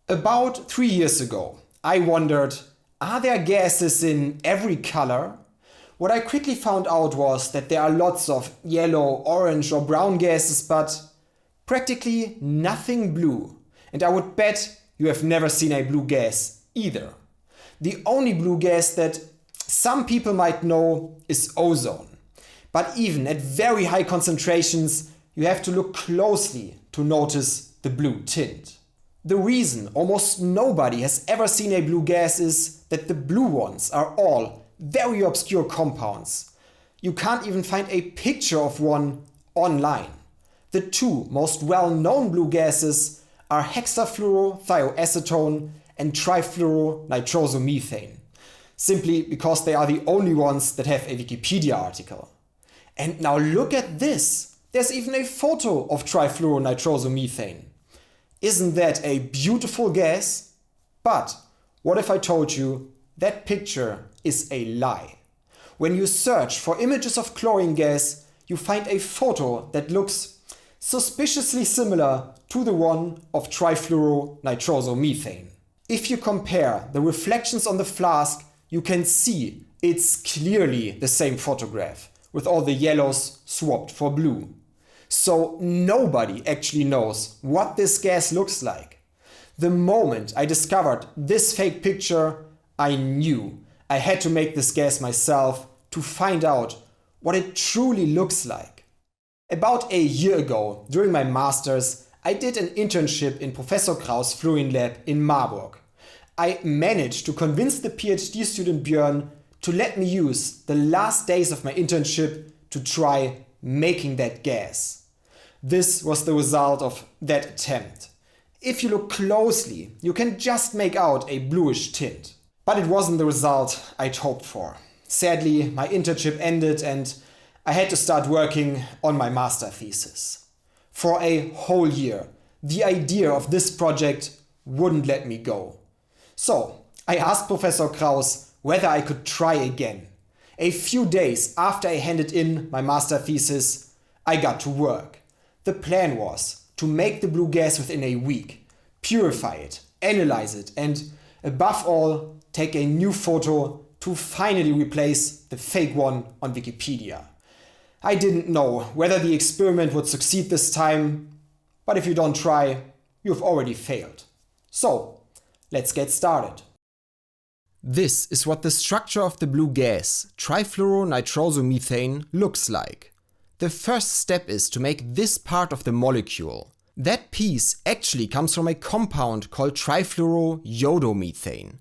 About 3 years ago, I wondered, are there gases in every color? What I quickly found out was that there are lots of yellow, orange or brown gases, but practically nothing blue. And I would bet you have never seen a blue gas either. The only blue gas that some people might know is ozone. But even at very high concentrations, you have to look closely to notice the blue tint. The reason almost nobody has ever seen a blue gas is that the blue ones are all very obscure compounds. You can't even find a picture of one online. The two most well-known blue gases are hexafluorothioacetone and trifluoronitrosomethane, simply because they are the only ones that have a Wikipedia article. And now look at this! There's even a photo of trifluoronitrosomethane. Isn't that a beautiful gas? But what if I told you that picture is a lie? When you search for images of chlorine gas, you find a photo that looks suspiciously similar to the one of trifluoronitrosomethane. If you compare the reflections on the flask, you can see it's clearly the same photograph, with all the yellows swapped for blue. So nobody actually knows what this gas looks like. The moment I discovered this fake picture, I knew I had to make this gas myself to find out what it truly looks like. About a year ago, during my master's, I did an internship in Professor Kraus' fluorine lab in Marburg. I managed to convince the PhD student Björn to let me use the last days of my internship to try making that gas. This was the result of that attempt. If you look closely, you can just make out a bluish tint. But it wasn't the result I'd hoped for. Sadly, my internship ended and I had to start working on my master thesis. For a whole year, the idea of this project wouldn't let me go. So I asked Professor Kraus whether I could try again. A few days after I handed in my master thesis, I got to work. The plan was to make the blue gas within a week, purify it, analyze it, and above all, take a new photo to finally replace the fake one on Wikipedia. I didn't know whether the experiment would succeed this time, but if you don't try, you've already failed. So, let's get started. This is what the structure of the blue gas, trifluoronitrosomethane, looks like. The first step is to make this part of the molecule. That piece actually comes from a compound called trifluoroiodomethane.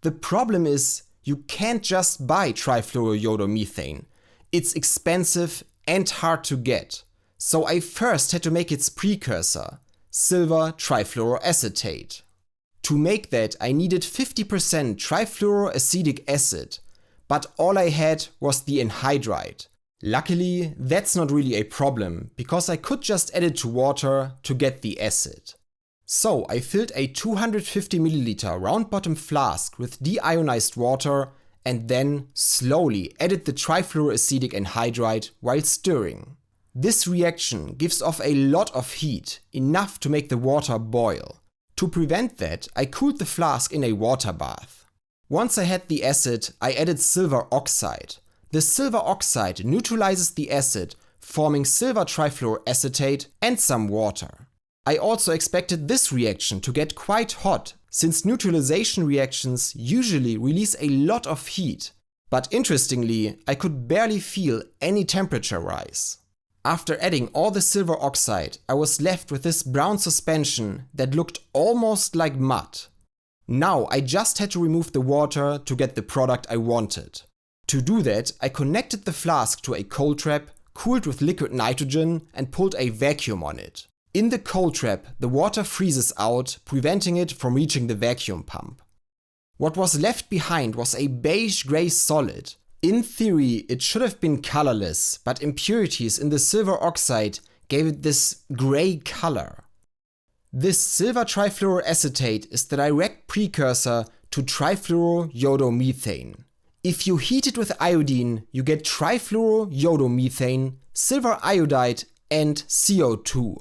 The problem is you can't just buy trifluoroiodomethane. It's expensive and hard to get. So I first had to make its precursor, silver trifluoroacetate. To make that I needed 50% trifluoroacetic acid, but all I had was the anhydride. Luckily, that's not really a problem, because I could just add it to water to get the acid. So I filled a 250 ml round bottom flask with deionized water and then slowly added the trifluoroacetic anhydride while stirring. This reaction gives off a lot of heat, enough to make the water boil. To prevent that, I cooled the flask in a water bath. Once I had the acid, I added silver oxide. The silver oxide neutralizes the acid, forming silver trifluoroacetate and some water. I also expected this reaction to get quite hot, since neutralization reactions usually release a lot of heat. But interestingly, I could barely feel any temperature rise. After adding all the silver oxide, I was left with this brown suspension that looked almost like mud. Now I just had to remove the water to get the product I wanted. To do that, I connected the flask to a cold trap, cooled with liquid nitrogen and pulled a vacuum on it. In the cold trap, the water freezes out, preventing it from reaching the vacuum pump. What was left behind was a beige-gray solid. In theory, it should have been colorless, but impurities in the silver oxide gave it this gray color. This silver trifluoroacetate is the direct precursor to trifluoroiodomethane. If you heat it with iodine, you get trifluoroiodomethane, silver iodide and CO2.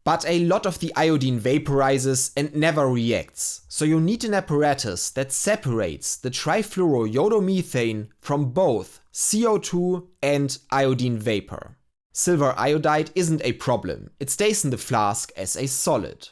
But a lot of the iodine vaporizes and never reacts, so you need an apparatus that separates the trifluoroiodomethane from both CO2 and iodine vapor. Silver iodide isn't a problem, it stays in the flask as a solid.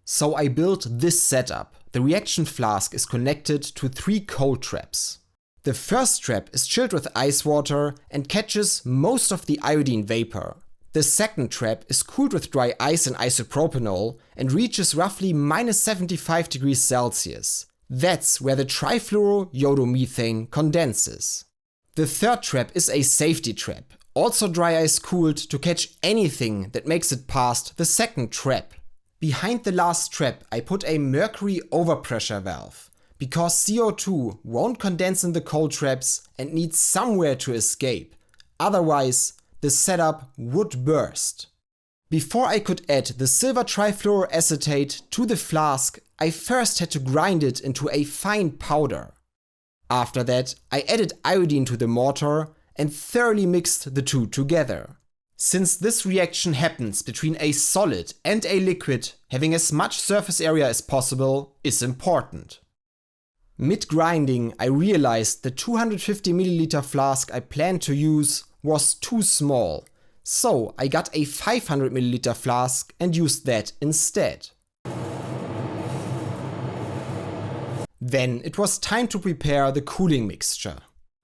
So I built this setup. The reaction flask is connected to 3 cold traps. The first trap is chilled with ice water and catches most of the iodine vapor. The second trap is cooled with dry ice and isopropanol and reaches roughly -75 degrees Celsius. That's where the trifluoroiodomethane condenses. The third trap is a safety trap, also dry ice cooled to catch anything that makes it past the second trap. Behind the last trap I put a mercury overpressure valve, because CO2 won't condense in the cold traps and needs somewhere to escape. Otherwise, the setup would burst. Before I could add the silver trifluoroacetate to the flask, I first had to grind it into a fine powder. After that, I added iodine to the mortar and thoroughly mixed the two together. Since this reaction happens between a solid and a liquid, having as much surface area as possible is important. Mid-grinding, I realized the 250 ml flask I planned to use was too small, so I got a 500 ml flask and used that instead. Then it was time to prepare the cooling mixture.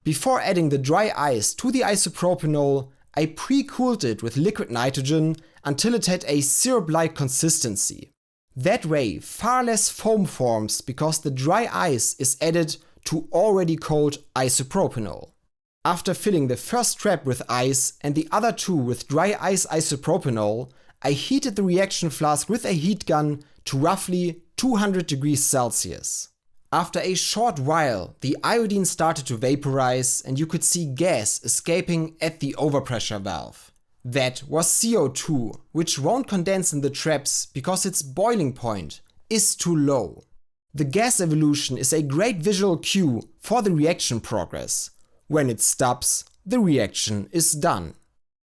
Before adding the dry ice to the isopropanol, I pre-cooled it with liquid nitrogen until it had a syrup-like consistency. That way, far less foam forms because the dry ice is added to already cold isopropanol. After filling the first trap with ice and the other 2 with dry ice isopropanol, I heated the reaction flask with a heat gun to roughly 200 degrees Celsius. After a short while, the iodine started to vaporize and you could see gas escaping at the overpressure valve. That was CO2, which won't condense in the traps because its boiling point is too low. The gas evolution is a great visual cue for the reaction progress. When it stops, the reaction is done.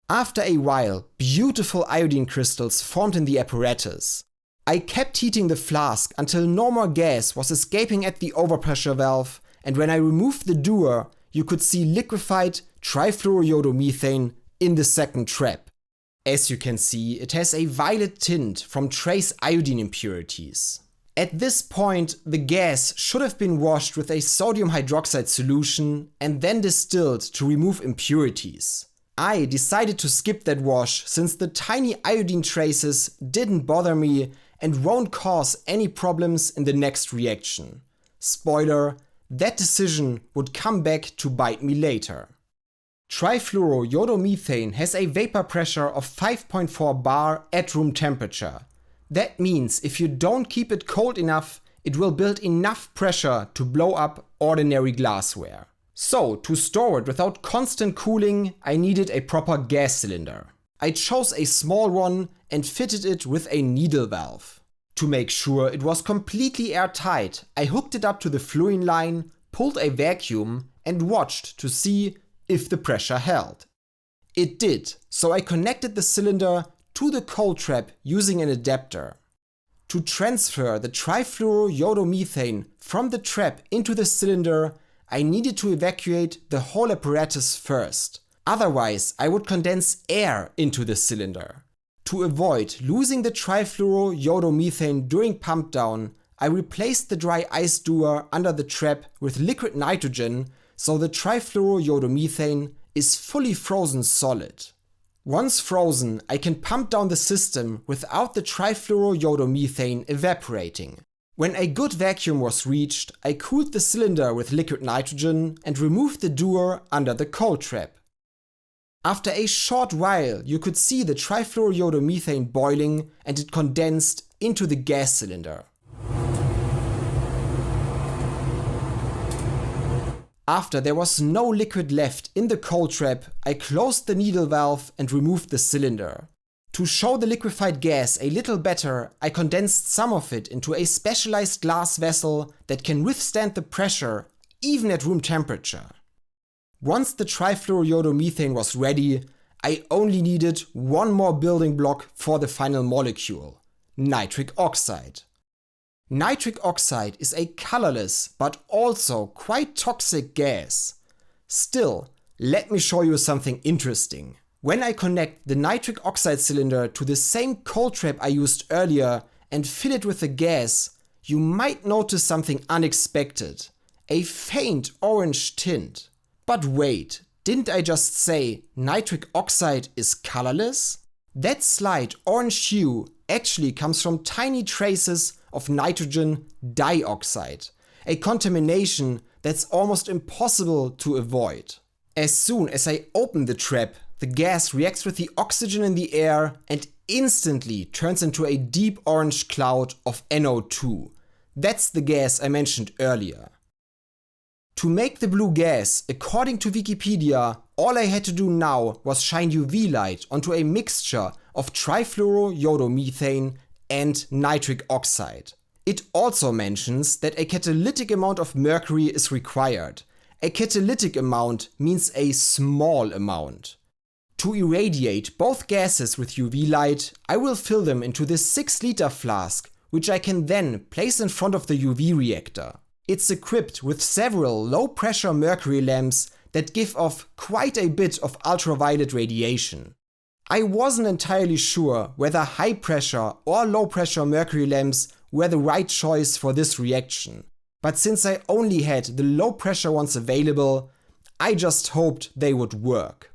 After a while, beautiful iodine crystals formed in the apparatus. I kept heating the flask until no more gas was escaping at the overpressure valve, and when I removed the dewar, you could see liquefied trifluoroiodomethane in the second trap. As you can see, it has a violet tint from trace iodine impurities. At this point, the gas should have been washed with a sodium hydroxide solution and then distilled to remove impurities. I decided to skip that wash since the tiny iodine traces didn't bother me and won't cause any problems in the next reaction. Spoiler, that decision would come back to bite me later. Trifluoroiodomethane has a vapor pressure of 5.4 bar at room temperature. That means if you don't keep it cold enough, it will build enough pressure to blow up ordinary glassware. So, to store it without constant cooling, I needed a proper gas cylinder. I chose a small one and fitted it with a needle valve. To make sure it was completely airtight, I hooked it up to the fluid line, pulled a vacuum and watched to see if the pressure held. It did, so I connected the cylinder to the cold trap using an adapter. To transfer the trifluoroiodomethane from the trap into the cylinder, I needed to evacuate the whole apparatus first. Otherwise, I would condense air into the cylinder. To avoid losing the trifluoroiodomethane during pump down, I replaced the dry ice dewar under the trap with liquid nitrogen, so the trifluoroiodomethane is fully frozen solid. Once frozen, I can pump down the system without the trifluoroiodomethane evaporating. When a good vacuum was reached, I cooled the cylinder with liquid nitrogen and removed the dewar under the cold trap. After a short while, you could see the trifluoroiodomethane boiling and it condensed into the gas cylinder. After there was no liquid left in the cold trap, I closed the needle valve and removed the cylinder. To show the liquefied gas a little better, I condensed some of it into a specialized glass vessel that can withstand the pressure even at room temperature. Once the trifluoroiodomethane was ready, I only needed one more building block for the final molecule: nitric oxide. Nitric oxide is a colorless but also quite toxic gas. Still, let me show you something interesting. When I connect the nitric oxide cylinder to the same cold trap I used earlier and fill it with the gas, you might notice something unexpected: a faint orange tint. But wait, didn't I just say nitric oxide is colorless? That slight orange hue actually comes from tiny traces of nitrogen dioxide, a contamination that's almost impossible to avoid. As soon as I open the trap, the gas reacts with the oxygen in the air and instantly turns into a deep orange cloud of NO2. That's the gas I mentioned earlier. To make the blue gas, according to Wikipedia, all I had to do now was shine UV light onto a mixture of trifluoroiodomethane and nitric oxide. It also mentions that a catalytic amount of mercury is required. A catalytic amount means a small amount. To irradiate both gases with UV light, I will fill them into this 6-liter flask, which I can then place in front of the UV reactor. It's equipped with several low-pressure mercury lamps that give off quite a bit of ultraviolet radiation. I wasn't entirely sure whether high-pressure or low-pressure mercury lamps were the right choice for this reaction, but since I only had the low-pressure ones available, I just hoped they would work.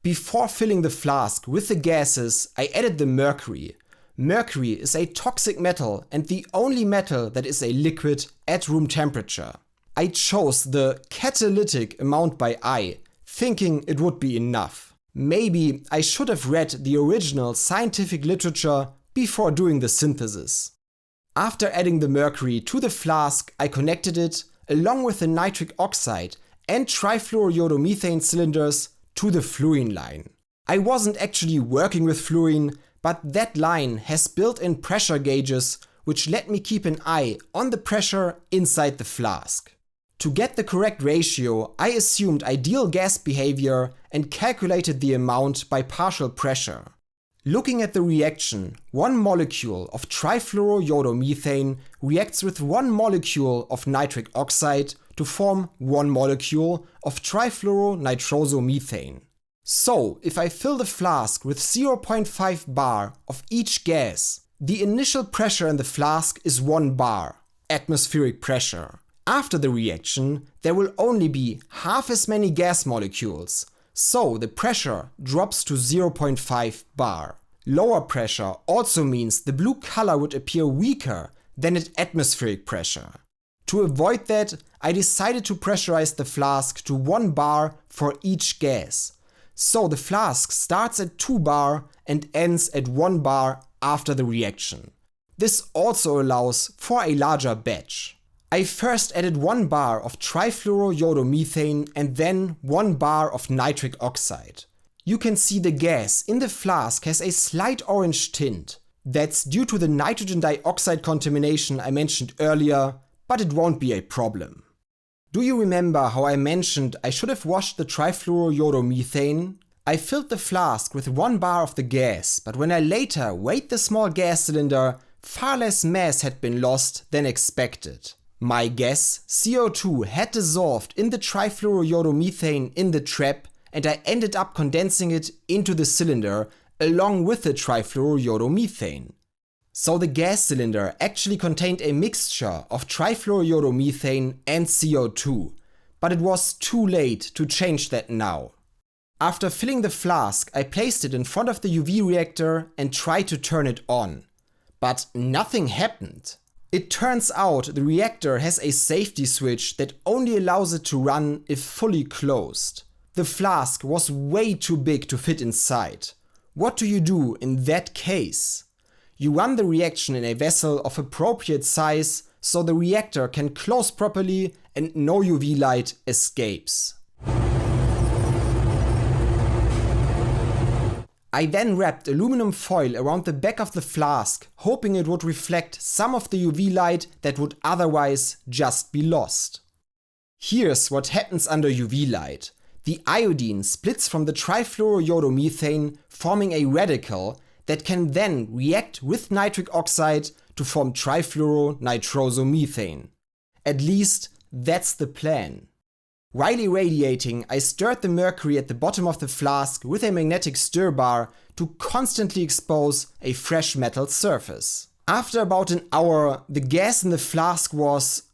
Before filling the flask with the gases, I added the mercury. Mercury is a toxic metal and the only metal that is a liquid at room temperature. I chose the catalytic amount by eye, thinking it would be enough. Maybe I should have read the original scientific literature before doing the synthesis. After adding the mercury to the flask, I connected it, along with the nitric oxide and trifluoroiodomethane cylinders, to the fluorine line. I wasn't actually working with fluorine, but that line has built-in pressure gauges which let me keep an eye on the pressure inside the flask. To get the correct ratio, I assumed ideal gas behavior and calculated the amount by partial pressure. Looking at the reaction, one molecule of trifluoroiodomethane reacts with one molecule of nitric oxide to form one molecule of trifluoronitrosomethane. So, if I fill the flask with 0.5 bar of each gas, the initial pressure in the flask is 1 bar, atmospheric pressure. After the reaction, there will only be half as many gas molecules, so the pressure drops to 0.5 bar. Lower pressure also means the blue color would appear weaker than at atmospheric pressure. To avoid that, I decided to pressurize the flask to 1 bar for each gas. So the flask starts at 2 bar and ends at 1 bar after the reaction. This also allows for a larger batch. I first added 1 bar of trifluoroiodomethane and then 1 bar of nitric oxide. You can see the gas in the flask has a slight orange tint. That's due to the nitrogen dioxide contamination I mentioned earlier, but it won't be a problem. Do you remember how I mentioned I should have washed the trifluoroiodomethane? I filled the flask with 1 bar of the gas, but when I later weighed the small gas cylinder, far less mass had been lost than expected. My guess, CO2 had dissolved in the trifluoroiodomethane in the trap, and I ended up condensing it into the cylinder along with the trifluoroiodomethane. So the gas cylinder actually contained a mixture of trifluoroiodomethane and CO2, but it was too late to change that now. After filling the flask, I placed it in front of the UV reactor and tried to turn it on. But nothing happened. It turns out the reactor has a safety switch that only allows it to run if fully closed. The flask was way too big to fit inside. What do you do in that case? You run the reaction in a vessel of appropriate size so the reactor can close properly and no UV light escapes. I then wrapped aluminum foil around the back of the flask, hoping it would reflect some of the UV light that would otherwise just be lost. Here's what happens under UV light. the iodine splits from the trifluoroiodomethane, forming a radical that can then react with nitric oxide to form trifluoronitrosomethane. At least that's the plan. While irradiating, I stirred the mercury at the bottom of the flask with a magnetic stir bar to constantly expose a fresh metal surface. After about an hour, the gas in the flask was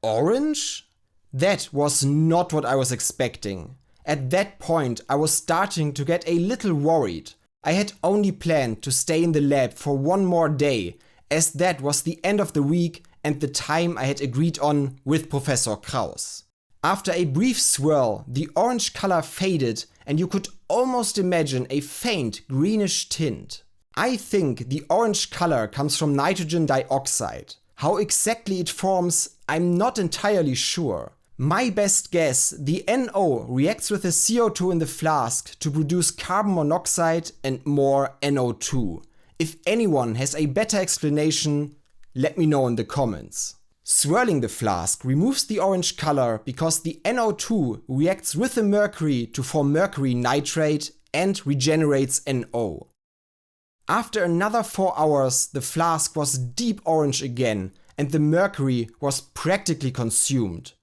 orange? That was not what I was expecting. At that point, I was starting to get a little worried. I had only planned to stay in the lab for one more day, as that was the end of the week and the time I had agreed on with Professor Kraus. After a brief swirl, the orange color faded and you could almost imagine a faint greenish tint. I think the orange color comes from nitrogen dioxide. How exactly it forms, I'm not entirely sure. My best guess, the NO reacts with the CO2 in the flask to produce carbon monoxide and more NO2. If anyone has a better explanation, let me know in the comments. Swirling the flask removes the orange color because the NO2 reacts with the mercury to form mercury nitrate and regenerates NO. After another 4 hours, the flask was deep orange again and the mercury was practically consumed.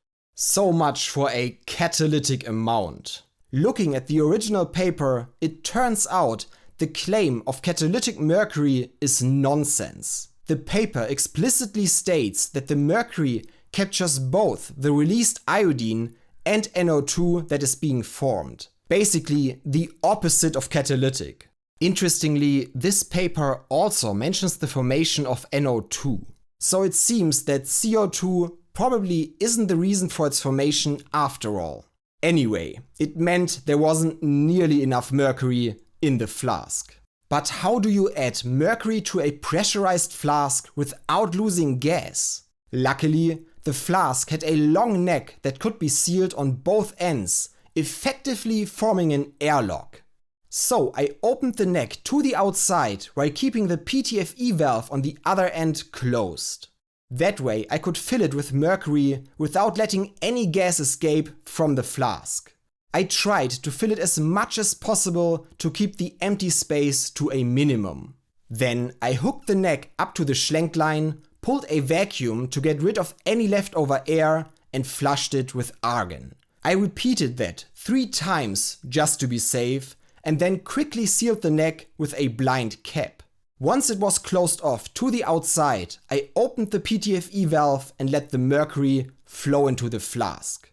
So much for a catalytic amount. Looking at the original paper, it turns out the claim of catalytic mercury is nonsense. The paper explicitly states that the mercury captures both the released iodine and NO2 that is being formed. Basically, the opposite of catalytic. Interestingly, this paper also mentions the formation of NO2. So it seems that CO2 probably isn't the reason for its formation after all. Anyway, it meant there wasn't nearly enough mercury in the flask. But how do you add mercury to a pressurized flask without losing gas? Luckily, the flask had a long neck that could be sealed on both ends, effectively forming an airlock. So I opened the neck to the outside while keeping the PTFE valve on the other end closed. That way I could fill it with mercury without letting any gas escape from the flask. I tried to fill it as much as possible to keep the empty space to a minimum. Then I hooked the neck up to the schlenk line, pulled a vacuum to get rid of any leftover air and flushed it with argon. I repeated that 3 times just to be safe and then quickly sealed the neck with a blind cap. Once it was closed off to the outside, I opened the PTFE valve and let the mercury flow into the flask.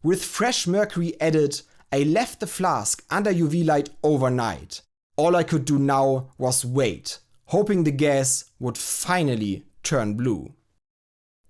With fresh mercury added, I left the flask under UV light overnight. All I could do now was wait, hoping the gas would finally turn blue.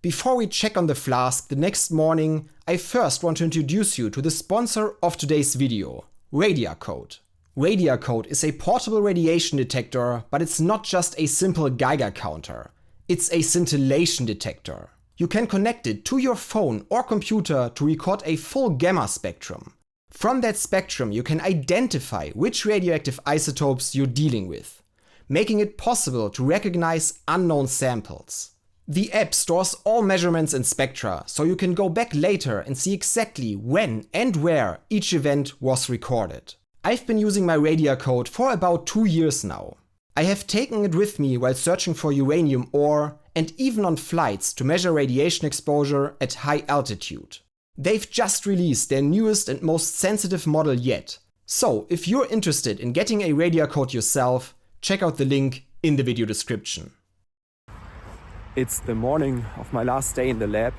Before we check on the flask the next morning, I first want to introduce you to the sponsor of today's video, Radiacode. Radiacode is a portable radiation detector, but it's not just a simple Geiger counter. It's a scintillation detector. You can connect it to your phone or computer to record a full gamma spectrum. From that spectrum you can identify which radioactive isotopes you're dealing with, making it possible to recognize unknown samples. The app stores all measurements and spectra, so you can go back later and see exactly when and where each event was recorded. I've been using my Radiacode for about 2 years now. I have taken it with me while searching for uranium ore and even on flights to measure radiation exposure at high altitude. They've just released their newest and most sensitive model yet. So if you're interested in getting a Radiacode yourself, check out the link in the video description. It's the morning of my last day in the lab.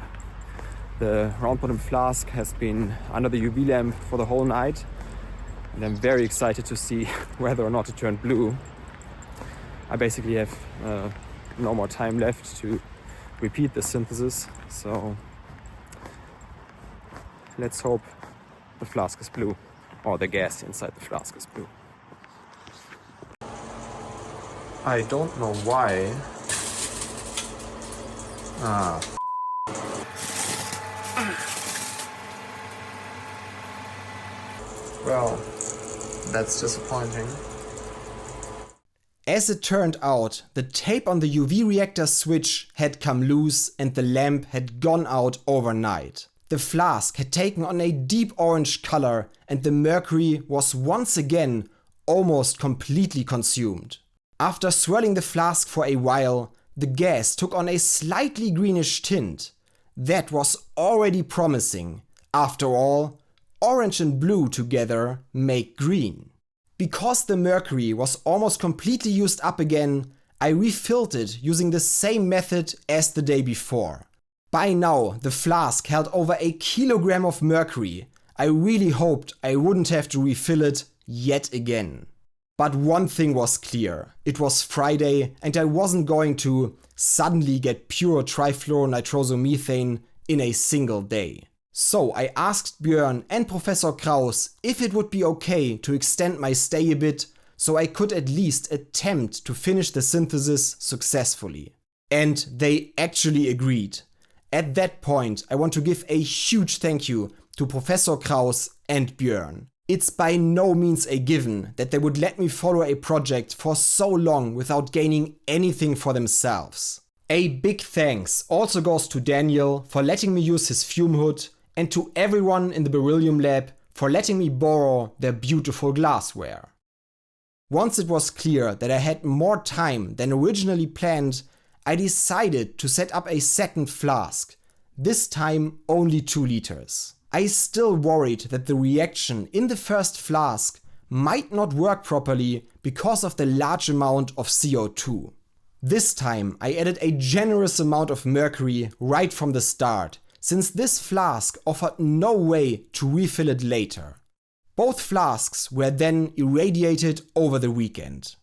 The round bottom flask has been under the UV lamp for the whole night. And I'm very excited to see whether or not it turned blue. I basically have no more time left to repeat the synthesis, so let's hope the flask is blue, or the gas inside the flask is blue. I don't know why. Well, that's disappointing. As it turned out, the tape on the UV reactor switch had come loose and the lamp had gone out overnight. The flask had taken on a deep orange color and the mercury was once again almost completely consumed. After swirling the flask for a while, the gas took on a slightly greenish tint. That was already promising. After all, orange and blue together make green. Because the mercury was almost completely used up again, I refilled it using the same method as the day before. By now, the flask held over a kilogram of mercury. I really hoped I wouldn't have to refill it yet again. But one thing was clear. It was Friday and I wasn't going to suddenly get pure trifluoronitrosomethane in a single day. So I asked Björn and Professor Kraus if it would be okay to extend my stay a bit so I could at least attempt to finish the synthesis successfully. And they actually agreed. At that point, I want to give a huge thank you to Professor Kraus and Björn. It's by no means a given that they would let me follow a project for so long without gaining anything for themselves. A big thanks also goes to Daniel for letting me use his fume hood and to everyone in the beryllium lab for letting me borrow their beautiful glassware. Once it was clear that I had more time than originally planned, I decided to set up a second flask, this time only 2 liters. I still worried that the reaction in the first flask might not work properly because of the large amount of CO2. This time I added a generous amount of mercury right from the start, since this flask offered no way to refill it later. Both flasks were then irradiated over the weekend.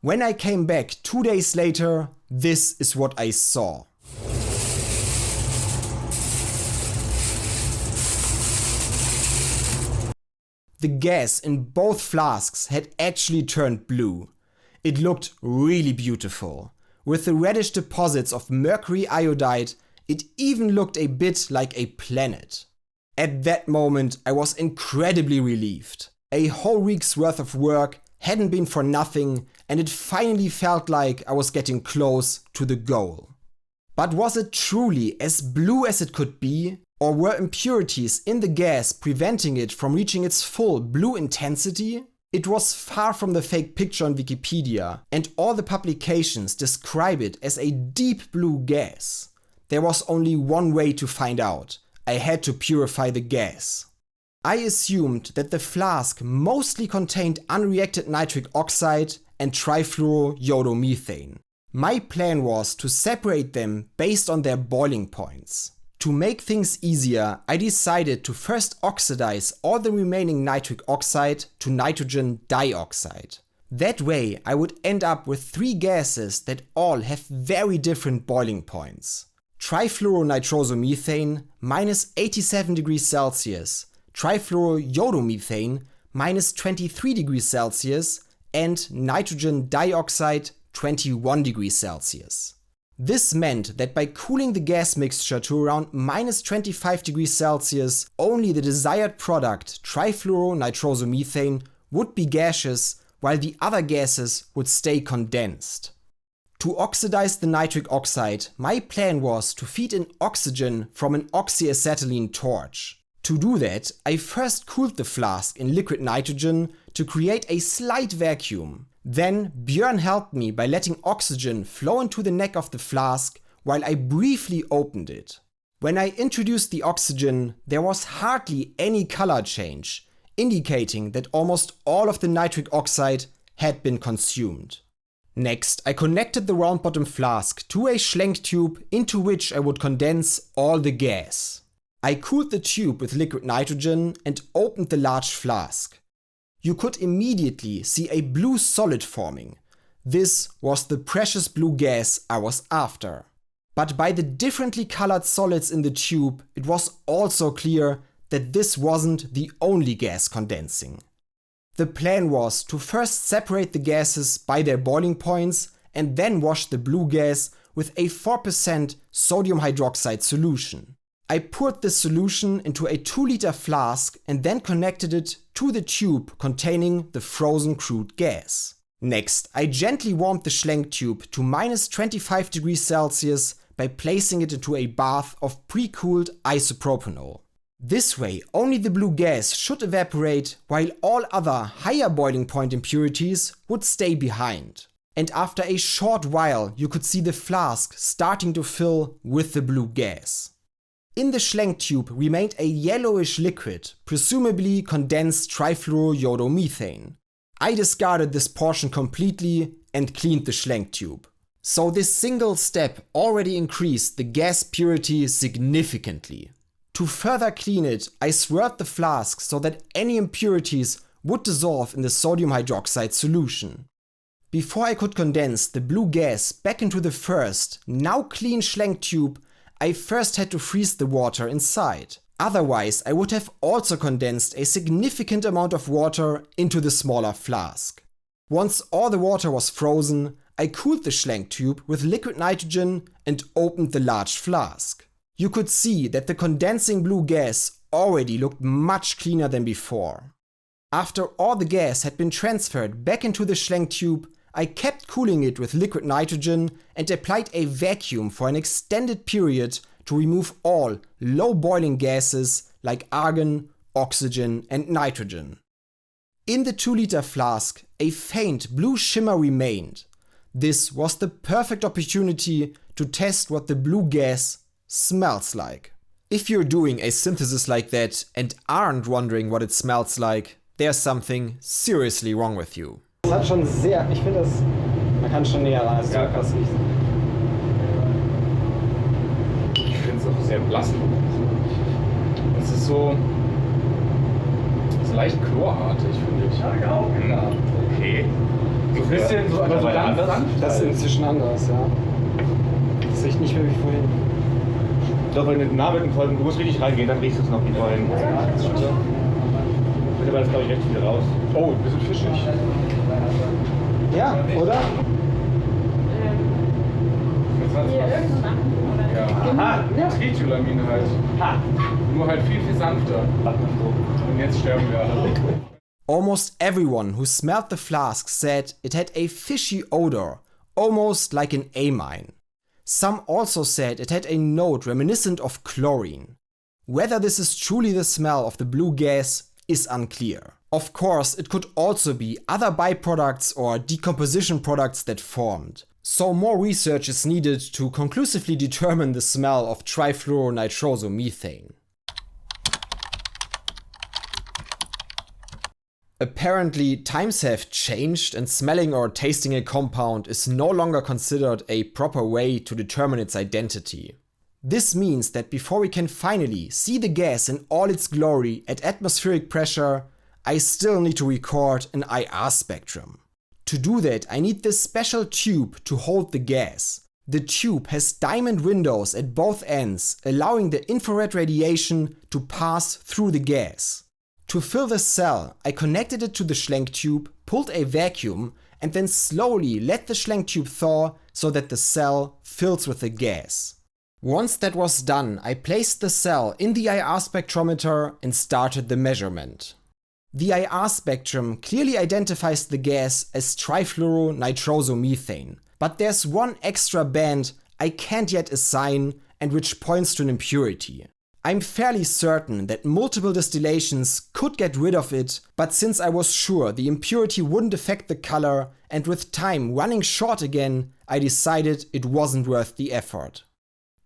When I came back 2 days later, this is what I saw. The gas in both flasks had actually turned blue. It looked really beautiful. With the reddish deposits of mercury iodide, it even looked a bit like a planet. At that moment, I was incredibly relieved. A whole week's worth of work hadn't been for nothing, and it finally felt like I was getting close to the goal. But was it truly as blue as it could be? Or were impurities in the gas preventing it from reaching its full blue intensity? It was far from the fake picture on Wikipedia, and all the publications describe it as a deep blue gas. There was only one way to find out. I had to purify the gas. I assumed that the flask mostly contained unreacted nitric oxide and trifluoroiodomethane. My plan was to separate them based on their boiling points. To make things easier, I decided to first oxidize all the remaining nitric oxide to nitrogen dioxide. That way I would end up with 3 gases that all have very different boiling points. Trifluoronitrosomethane minus 87 degrees Celsius, trifluoroiodomethane minus 23 degrees Celsius, and nitrogen dioxide 21 degrees Celsius. This meant that by cooling the gas mixture to around minus 25 degrees Celsius, only the desired product, trifluoronitrosomethane, would be gaseous, while the other gases would stay condensed. To oxidize the nitric oxide, my plan was to feed in oxygen from an oxyacetylene torch. To do that, I first cooled the flask in liquid nitrogen to create a slight vacuum. Then Björn helped me by letting oxygen flow into the neck of the flask while I briefly opened it. When I introduced the oxygen, there was hardly any color change, indicating that almost all of the nitric oxide had been consumed. Next, I connected the round bottom flask to a Schlenk tube into which I would condense all the gas. I cooled the tube with liquid nitrogen and opened the large flask. You could immediately see a blue solid forming. This was the precious blue gas I was after. But by the differently colored solids in the tube, it was also clear that this wasn't the only gas condensing. The plan was to first separate the gases by their boiling points and then wash the blue gas with a 4% sodium hydroxide solution. I poured this solution into a 2-liter flask and then connected it to the tube containing the frozen crude gas. Next, I gently warmed the Schlenk tube to minus 25 degrees Celsius by placing it into a bath of pre-cooled isopropanol. This way, only the blue gas should evaporate, while all other higher boiling point impurities would stay behind. And after a short while, you could see the flask starting to fill with the blue gas. In the Schlenk tube remained a yellowish liquid, presumably condensed trifluoroiodomethane. I discarded this portion completely and cleaned the Schlenk tube. So this single step already increased the gas purity significantly. To further clean it, I swirled the flask so that any impurities would dissolve in the sodium hydroxide solution. Before I could condense the blue gas back into the first, now clean Schlenk tube, I first had to freeze the water inside. Otherwise, I would have also condensed a significant amount of water into the smaller flask. Once all the water was frozen, I cooled the Schlenk tube with liquid nitrogen and opened the large flask. You could see that the condensing blue gas already looked much cleaner than before. After all the gas had been transferred back into the Schlenk tube, I kept cooling it with liquid nitrogen and applied a vacuum for an extended period to remove all low boiling gases like argon, oxygen and nitrogen. In the 2-liter flask, a faint blue shimmer remained. This was the perfect opportunity to test what the blue gas smells like. If you're doing a synthesis like that and aren't wondering what it smells like, there's something seriously wrong with you. Das hat schon sehr, ich finde das, man kann schon näher ran, es ja, fast nicht. Ich finde es auch sehr blass. Es ist so leicht chlorartig, finde ich. Ja, genau. Ja, okay. So ein bisschen, so, aber so ganz sanft. Das ist inzwischen anders, ja. Das riecht nicht mehr wie vorhin. Doch, wenn du nah mit dem Kolben groß richtig reingeht, dann riechst du es noch wie vorhin. Ja, das stimmt. Mittlerweile ist, glaube ich, recht viel raus. Oh, ein bisschen fischig. Ja, oder? Ja. Aha, Trifluoramin halt. Ha. Nur halt viel, viel sanfter. Und jetzt sterben wir alle. Almost everyone who smelled the flask said it had a fishy odor, almost like an amine. Some also said it had a note reminiscent of chlorine. Whether this is truly the smell of the blue gas is unclear. Of course, it could also be other byproducts or decomposition products that formed. So more research is needed to conclusively determine the smell of trifluoronitrosomethane. Apparently, times have changed and smelling or tasting a compound is no longer considered a proper way to determine its identity. This means that before we can finally see the gas in all its glory at atmospheric pressure, I still need to record an IR spectrum. To do that, I need this special tube to hold the gas. The tube has diamond windows at both ends, allowing the infrared radiation to pass through the gas. To fill the cell, I connected it to the Schlenk tube, pulled a vacuum, and then slowly let the Schlenk tube thaw so that the cell fills with the gas. Once that was done, I placed the cell in the IR spectrometer and started the measurement. The IR spectrum clearly identifies the gas as trifluoronitrosomethane, but there's one extra band I can't yet assign and which points to an impurity. I'm fairly certain that multiple distillations could get rid of it, but since I was sure the impurity wouldn't affect the color and with time running short again, I decided it wasn't worth the effort.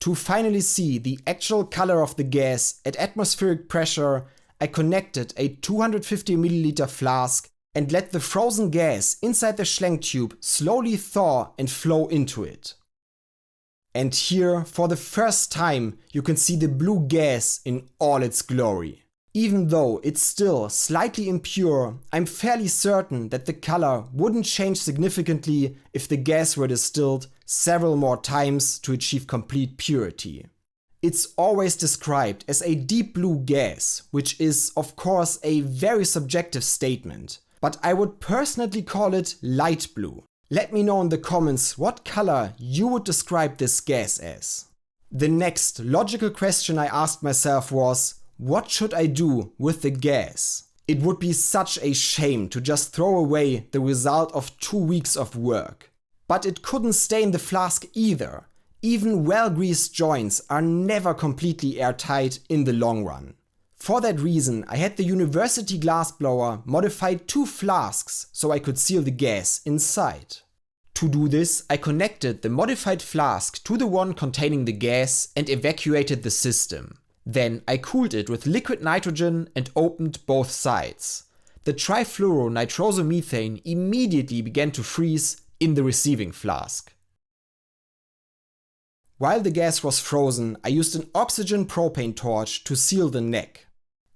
To finally see the actual color of the gas at atmospheric pressure, I connected a 250 milliliter flask and let the frozen gas inside the Schlenk tube slowly thaw and flow into it. And here, for the first time, you can see the blue gas in all its glory. Even though it's still slightly impure, I'm fairly certain that the color wouldn't change significantly if the gas were distilled several more times to achieve complete purity. It's always described as a deep blue gas, which is, of course, a very subjective statement, but I would personally call it light blue. Let me know in the comments what color you would describe this gas as. The next logical question I asked myself was, what should I do with the gas? It would be such a shame to just throw away the result of 2 weeks of work. But it couldn't stay in the flask either. Even well-greased joints are never completely airtight in the long run. For that reason, I had the university glassblower modify 2 flasks so I could seal the gas inside. To do this, I connected the modified flask to the one containing the gas and evacuated the system. Then I cooled it with liquid nitrogen and opened both sides. The trifluoronitrosomethane immediately began to freeze in the receiving flask. While the gas was frozen, I used an oxygen propane torch to seal the neck.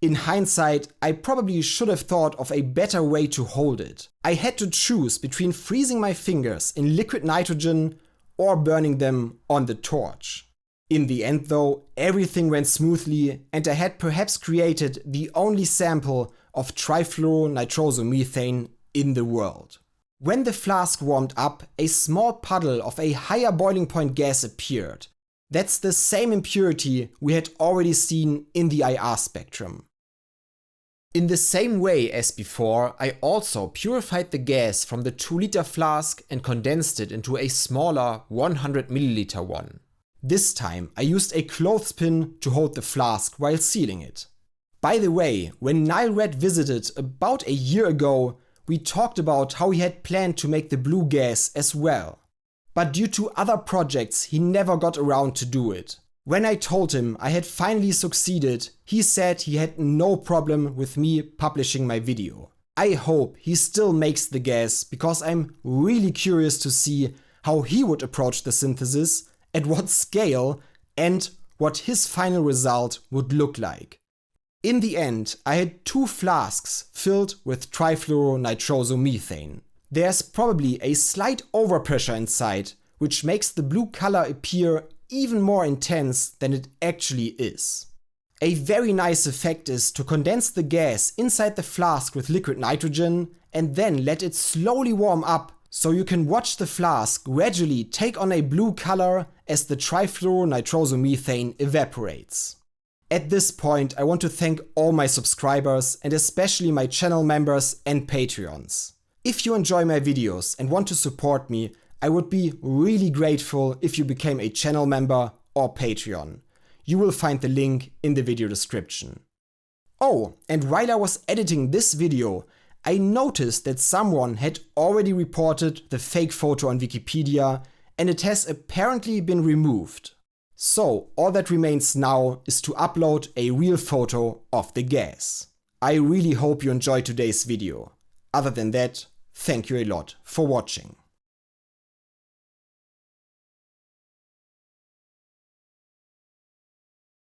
In hindsight, I probably should have thought of a better way to hold it. I had to choose between freezing my fingers in liquid nitrogen or burning them on the torch. In the end though, everything went smoothly and I had perhaps created the only sample of trifluoronitrosomethane in the world. When the flask warmed up, a small puddle of a higher boiling point gas appeared. That's the same impurity we had already seen in the IR spectrum. In the same way as before, I also purified the gas from the 2-liter flask and condensed it into a smaller 100 milliliter one. This time I used a clothespin to hold the flask while sealing it. By the way, when Nile Red visited about a year ago, we talked about how he had planned to make the blue gas as well. But due to other projects, he never got around to do it. When I told him I had finally succeeded, he said he had no problem with me publishing my video. I hope he still makes the gas because I'm really curious to see how he would approach the synthesis, at what scale, and what his final result would look like. In the end, I had 2 flasks filled with trifluoronitrosomethane. There's probably a slight overpressure inside, which makes the blue color appear even more intense than it actually is. A very nice effect is to condense the gas inside the flask with liquid nitrogen and then let it slowly warm up so you can watch the flask gradually take on a blue color as the trifluoronitrosomethane evaporates. At this point, I want to thank all my subscribers and especially my channel members and Patreons. If you enjoy my videos and want to support me, I would be really grateful if you became a channel member or Patreon. You will find the link in the video description. Oh, and while I was editing this video, I noticed that someone had already reported the fake photo on Wikipedia and it has apparently been removed. So all that remains now is to upload a real photo of the gas. I really hope you enjoyed today's video. Other than that, thank you a lot for watching.